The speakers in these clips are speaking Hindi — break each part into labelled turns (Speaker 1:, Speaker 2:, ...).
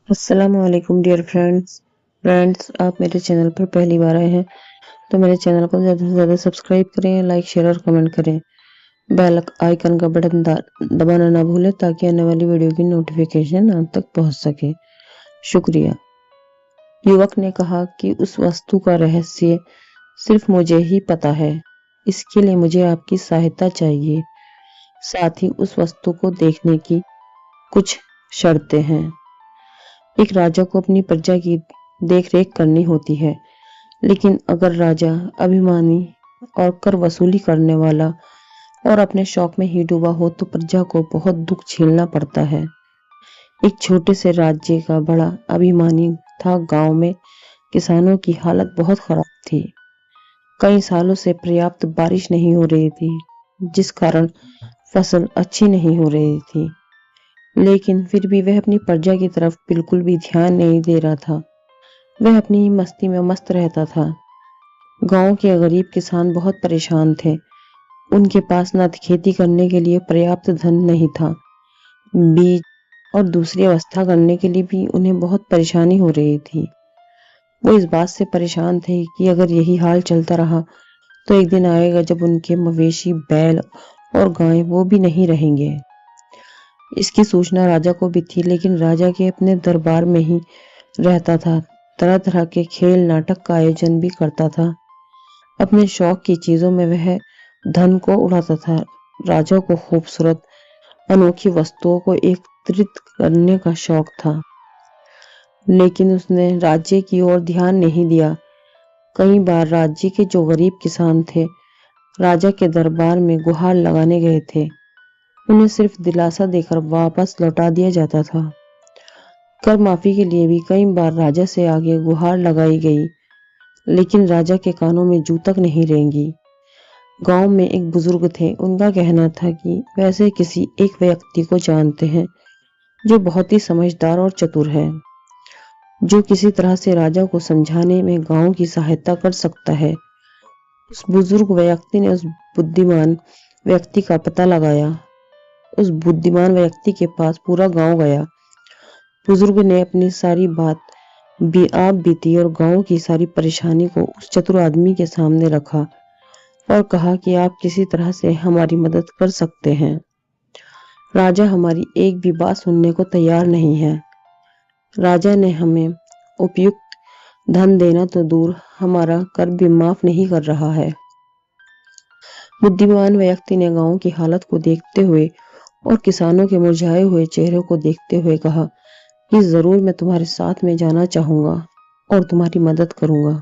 Speaker 1: अस्सलामुअलैकुम डियर फ्रेंड्स, आप मेरे चैनल पर पहली बार आए हैं तो मेरे चैनल को ज़्यादा से ज़्यादा सब्सक्राइब करें, लाइक शेयर और कमेंट करें। बेल आइकन का बटन दबाना ना भूलें ताकि आने वाली वीडियो की नोटिफिकेशन आप तक पहुंच सके। शुक्रिया। युवक ने कहा कि उस वस्तु का रहस्य सिर्फ मुझे ही पता है, इसके लिए मुझे आपकी सहायता चाहिए। साथ ही उस वस्तु को देखने की कुछ शर्तें हैं। एक राजा को अपनी प्रजा की देखरेख करनी होती है, लेकिन अगर राजा अभिमानी और कर वसूली करने वाला और अपने शौक में ही डूबा हो तो प्रजा को बहुत दुख झेलना पड़ता है। एक छोटे से राज्य का बड़ा अभिमानी था। गांव में किसानों की हालत बहुत खराब थी। कई सालों से पर्याप्त बारिश नहीं हो रही थी, जिस कारण फसल अच्छी नहीं हो रही थी। लेकिन फिर भी वह अपनी प्रजा की तरफ बिल्कुल भी ध्यान नहीं दे रहा था। वह अपनी ही मस्ती में मस्त रहता था। गांव के गरीब किसान बहुत परेशान थे। उनके पास न खेती करने के लिए पर्याप्त धन नहीं था, बीज और दूसरी व्यवस्था करने के लिए भी उन्हें बहुत परेशानी हो रही थी। वो इस बात से परेशान थे कि अगर यही हाल चलता रहा तो एक दिन आएगा जब उनके मवेशी, बैल और गाय वो भी नहीं रहेंगे। इसकी सूचना राजा को भी थी, लेकिन राजा के अपने दरबार में ही रहता था। तरह तरह के खेल नाटक का आयोजन भी करता था। अपने शौक की चीजों में वह धन को उड़ाता था। राजा को खूबसूरत अनोखी वस्तुओं को एकत्रित करने का शौक था, लेकिन उसने राज्य की ओर ध्यान नहीं दिया। कई बार राज्य के जो गरीब किसान थे, राजा के दरबार में गुहार लगाने गए थे। उन्हें सिर्फ दिलासा देकर वापस लौटा दिया जाता था। कर माफी के लिए भी कई बार राजा से आगे गुहार लगाई गई, लेकिन राजा के कानों में जू तक नहीं रेंगी। गांव में एक बुजुर्ग थे। उनका कहना था कि वैसे किसी एक व्यक्ति को जानते हैं जो बहुत ही समझदार और चतुर है, जो किसी तरह से राजा को समझाने में गांव की सहायता कर सकता है। उस बुजुर्ग व्यक्ति ने उस बुद्धिमान व्यक्ति का पता लगाया। उस बुद्धिमान व्यक्ति के पास पूरा गांव गया। बुजुर्ग ने अपनी सारी बात आप बीती और गांव की सारी परेशानी को उस चतुर आदमी के सामने रखा और कहा कि आप किसी तरह से हमारी मदद कर सकते हैं। राजा हमारी एक भी बात सुनने को तैयार नहीं है। राजा ने हमें उपयुक्त धन देना तो दूर, हमारा कर भी माफ नहीं कर रहा है। बुद्धिमान व्यक्ति ने गांव की हालत को देखते हुए और किसानों के मुरझाए हुए चेहरों को देखते हुए कहा कि जरूर मैं तुम्हारे साथ में जाना चाहूंगा और तुम्हारी मदद करूंगा।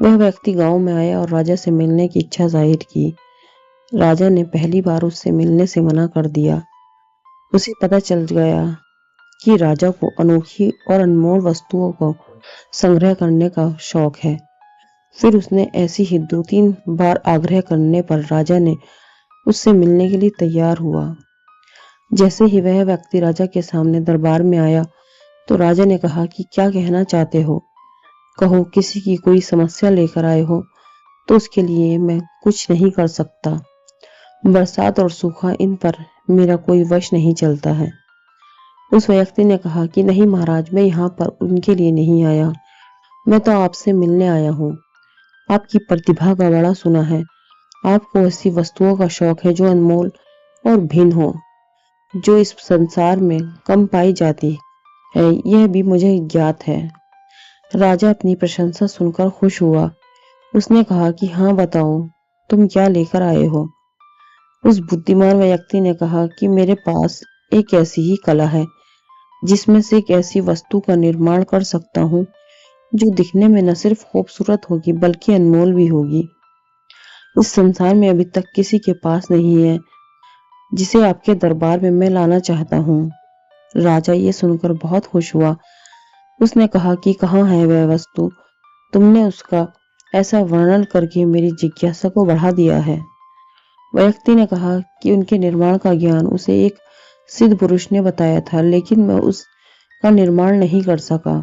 Speaker 1: वह व्यक्ति गांव में आया और राजा से मिलने की इच्छा जाहिर की। राजा ने पहली बार उससे मिलने से मना कर दिया। उसे पता चल गया कि राजा को अनोखी और अनमोल वस्तुओं को संग्रह करने का शौक है। फिर उसने ऐसी ही 2-3 बार आग्रह करने पर राजा ने उससे मिलने के लिए तैयार हुआ। जैसे ही वह व्यक्ति राजा के सामने दरबार में आया तो राजा ने कहा कि क्या कहना चाहते हो, कहो। किसी की कोई समस्या लेकर आए हो तो उसके लिए मैं कुछ नहीं कर सकता। बरसात और सूखा, इन पर मेरा कोई वश नहीं चलता है। उस व्यक्ति ने कहा कि नहीं महाराज, मैं यहाँ पर उनके लिए नहीं आया, मैं तो आपसे मिलने आया हूँ। आपकी प्रतिभा का बड़ा सुना है। आपको ऐसी वस्तुओं का शौक है जो अनमोल और भिन्न हो, जो इस संसार में कम पाई जाती है, यह भी मुझे ज्ञात है। राजा अपनी प्रशंसा सुनकर खुश हुआ। उसने कहा कि हाँ बताओ, तुम क्या लेकर आए हो। उस बुद्धिमान व्यक्ति ने कहा कि मेरे पास एक ऐसी ही कला है जिसमें से एक ऐसी वस्तु का निर्माण कर सकता हूँ जो दिखने में न सिर्फ खूबसूरत होगी बल्कि अनमोल भी होगी। इस संसार में अभी तक किसी के पास नहीं है, जिसे आपके दरबार में मैं लाना चाहता हूँ। राजा ये सुनकर बहुत खुश हुआ। उसने कहा कि कहाँ है वह वस्तु। तुमने उसका ऐसा वर्णन करके मेरी जिज्ञासा को बढ़ा दिया है। व्यक्ति ने कहा कि उनके निर्माण का ज्ञान उसे एक सिद्ध पुरुष ने बताया था, लेकिन मैं उसका निर्माण नहीं कर सका।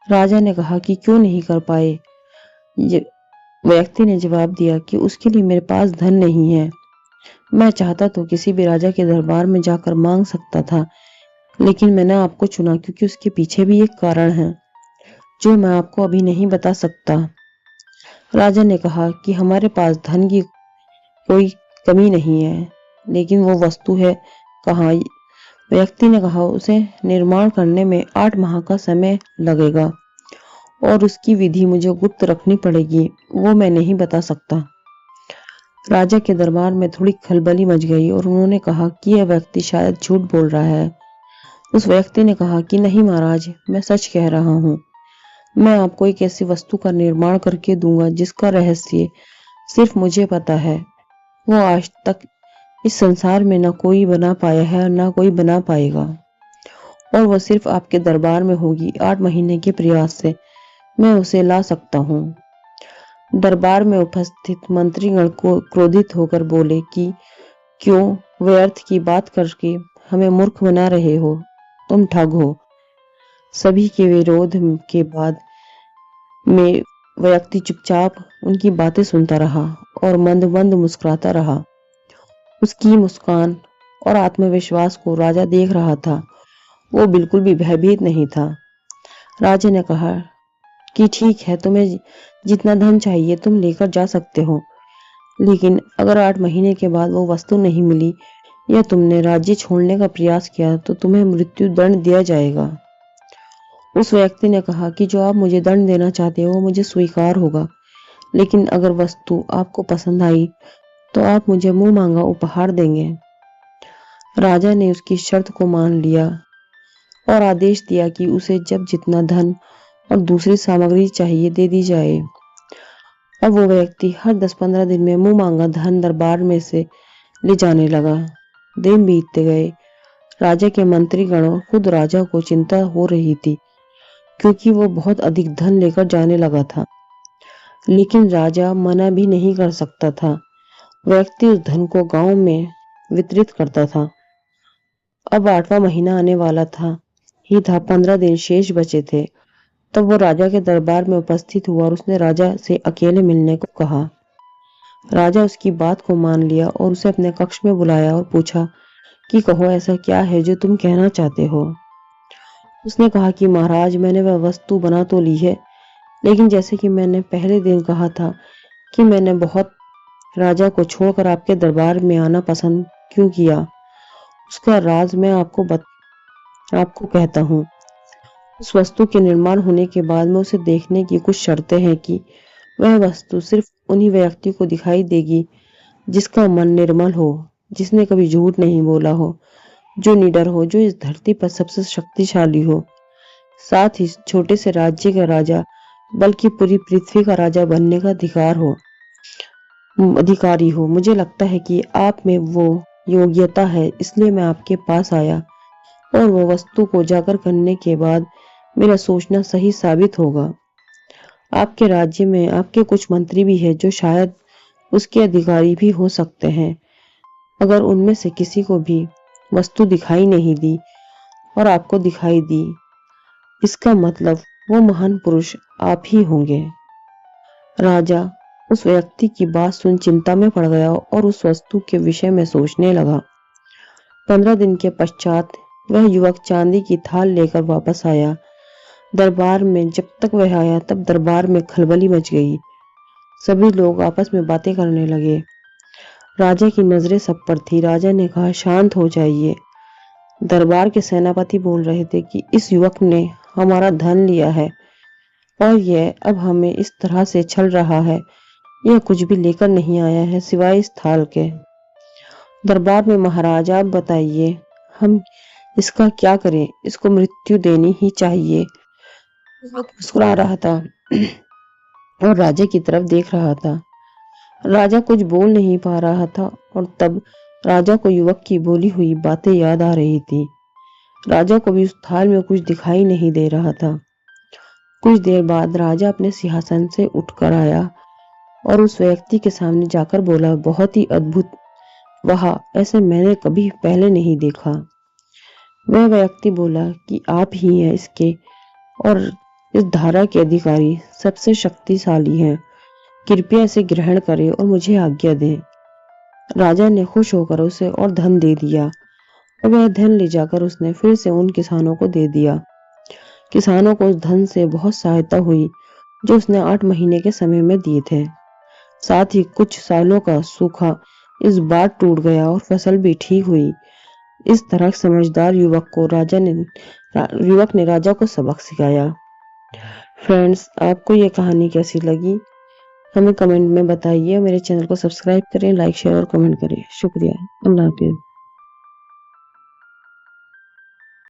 Speaker 1: राजा ने कहा कि क्यों नहीं कर पाए। व्यक्ति ने जवाब दिया कि उसके लिए मेरे पास धन नहीं है। मैं चाहता तो किसी भी राजा के दरबार में जाकर मांग सकता था, लेकिन मैंने आपको चुना क्योंकि उसके पीछे भी एक कारण है जो मैं आपको अभी नहीं बता सकता। राजा ने कहा कि हमारे पास धन की कोई कमी नहीं है, लेकिन वो वस्तु है कहाँ? व्यक्ति ने कहा, उसे निर्माण करने में 8 माह का समय लगेगा और उसकी विधि मुझे गुप्त रखनी पड़ेगी, वो मैं नहीं बता सकता। राजा के दरबार में थोड़ी खलबली मच गई और उन्होंने कहा कि यह व्यक्ति शायद झूठ बोल रहा है। उस व्यक्ति ने कहा कि नहीं महाराज, मैं सच कह रहा हूँ। मैं आपको एक ऐसी वस्तु का निर्माण करके दूंगा जिसका रहस्य सिर्फ मुझे पता है। वो आज तक इस संसार में न कोई बना पाया है और न कोई बना पाएगा, और वो सिर्फ आपके दरबार में होगी। 8 महीने के प्रयास से मैं उसे ला सकता हूँ। दरबार में उपस्थित मंत्रीगण को क्रोधित होकर बोले कि क्यों व्यर्थ की बात करके हमें मूर्ख बना रहे हो? तुम ठग हो। सभी के विरोध के बाद में व्यक्ति चुपचाप उनकी बातें सुनता रहा और मंद मंद मुस्कुराता रहा। उसकी मुस्कान और आत्मविश्वास को राजा देख रहा था। वो बिल्कुल भी भयभीत नहीं था। राजा ने कहा कि ठीक है, तुम्हें जितना धन चाहिए तुम लेकर जा सकते हो, लेकिन अगर 8 महीने के बाद वो वस्तु नहीं मिली या तुमने राज्य छोड़ने का प्रयास किया तो तुम्हें मृत्यु दंड दिया जाएगा। उस व्यक्ति ने कहा कि जो आप मुझे दंड देना चाहते हो वो मुझे स्वीकार होगा, लेकिन अगर वस्तु आपको पसंद आई तो आप मुझे मुंह मांगा उपहार देंगे। राजा ने उसकी शर्त को मान लिया और आदेश दिया कि उसे जब जितना धन और दूसरी सामग्री चाहिए दे दी जाए। अब वो व्यक्ति हर 10-15 दिन में मुंह मांगा धन दरबार में से ले जाने लगा। दिन बीतते गए। राजा के मंत्रीगण और खुद राजा को चिंता हो रही थी, क्योंकि वो बहुत अधिक धन लेकर जाने लगा था, लेकिन राजा मना भी नहीं कर सकता था। व्यक्ति उस धन को गांव में वितरित करता था। अब 8वां महीना आने वाला था। 15 दिन शेष बचे थे। तब वो राजा के दरबार में उपस्थित हुआ और उसने राजा से अकेले मिलने को कहा। राजा उसकी बात को मान लिया और उसे अपने कक्ष में बुलाया और पूछा कि कहो, ऐसा क्या है जो तुम कहना चाहते हो? उसने कहा कि महाराज, मैंने वह वस्तु बना तो ली है, लेकिन जैसे कि मैंने पहले दिन कहा था कि मैंने बहुत राजा को छोड़कर आपके दरबार में आना पसंद क्यों किया, उसका राज मैं आपको कहता हूँ। उस वस्तु के निर्माण होने के बाद में उसे देखने की कुछ शर्तें हैं कि वह वस्तु सिर्फ उन्हीं व्यक्ति को दिखाई देगी जिसका मन निर्मल हो, जिसने कभी झूठ नहीं बोला हो, जो निडर हो, जो इस धरती पर सबसे शक्तिशाली हो, साथ ही छोटे से राज्य का राजा बल्कि पूरी पृथ्वी का राजा बनने का अधिकारी हो। मुझे लगता है कि आप में वो योग्यता है, इसलिए मैं आपके पास आया और वो वस्तु को उजागर करने के बाद मेरा सोचना सही साबित होगा। आपके राज्य में आपके कुछ मंत्री भी हैं जो शायद उसके अधिकारी भी हो सकते हैं। अगर उनमें से किसी को भी वस्तु दिखाई नहीं दी और आपको दिखाई दी, इसका मतलब वो महान पुरुष आप ही होंगे। राजा उस व्यक्ति की बात सुन चिंता में पड़ गया और उस वस्तु के विषय में सोचने लगा। 15 दिन के पश्चात वह युवक चांदी की थाल लेकर वापस आया। दरबार में जब तक वह आया तब दरबार में खलबली मच गई। सभी लोग आपस में बातें करने लगे। राजा की नजरें सब पर थी। राजा ने कहा, शांत हो जाइए। दरबार के सेनापति बोल रहे थे कि इस युवक ने हमारा धन लिया है और यह अब हमें इस तरह से छल रहा है। यह कुछ भी लेकर नहीं आया है सिवाय इस थाल के। दरबार में महाराज, आप बताइए, हम इसका क्या करें? इसको मृत्यु देनी ही चाहिए। मुस्कुरा रहा था और राजा की तरफ देख रहा था। राजा कुछ बोल नहीं पा रहा था और तब राजा को युवक की बोली हुई बातें याद आ रही थी। राजा को भी उस थाल में कुछ दिखाई नहीं दे रहा था। कुछ देर बाद राजा अपने सिंहासन से उठकर आया और उस व्यक्ति के सामने जाकर बोला, बहुत ही अद्भुत, वाह, ऐसे मैंने कभी पहले नहीं देखा। वह व्यक्ति बोला कि आप ही हैं इसके और इस धारा के अधिकारी, सबसे शक्तिशाली हैं। कृपया इसे ग्रहण करें और मुझे आज्ञा दें। राजा ने खुश होकर उसे और धन दे दिया और वह धन ले जाकर उसने फिर से उन किसानों को दे दिया। किसानों को उस धन से बहुत सहायता हुई जो उसने 8 महीने के समय में दिए थे। साथ ही कुछ सालों का सूखा इस बार टूट गया और फसल भी ठीक हुई। इस तरह समझदार युवक ने राजा को सबक सिखाया। फ्रेंड्स, आपको ये कहानी कैसी लगी हमें कमेंट में बताइए। मेरे चैनल को सब्सक्राइब करें, लाइक शेयर और कमेंट करें। शुक्रिया। अल्लाह हाफिज।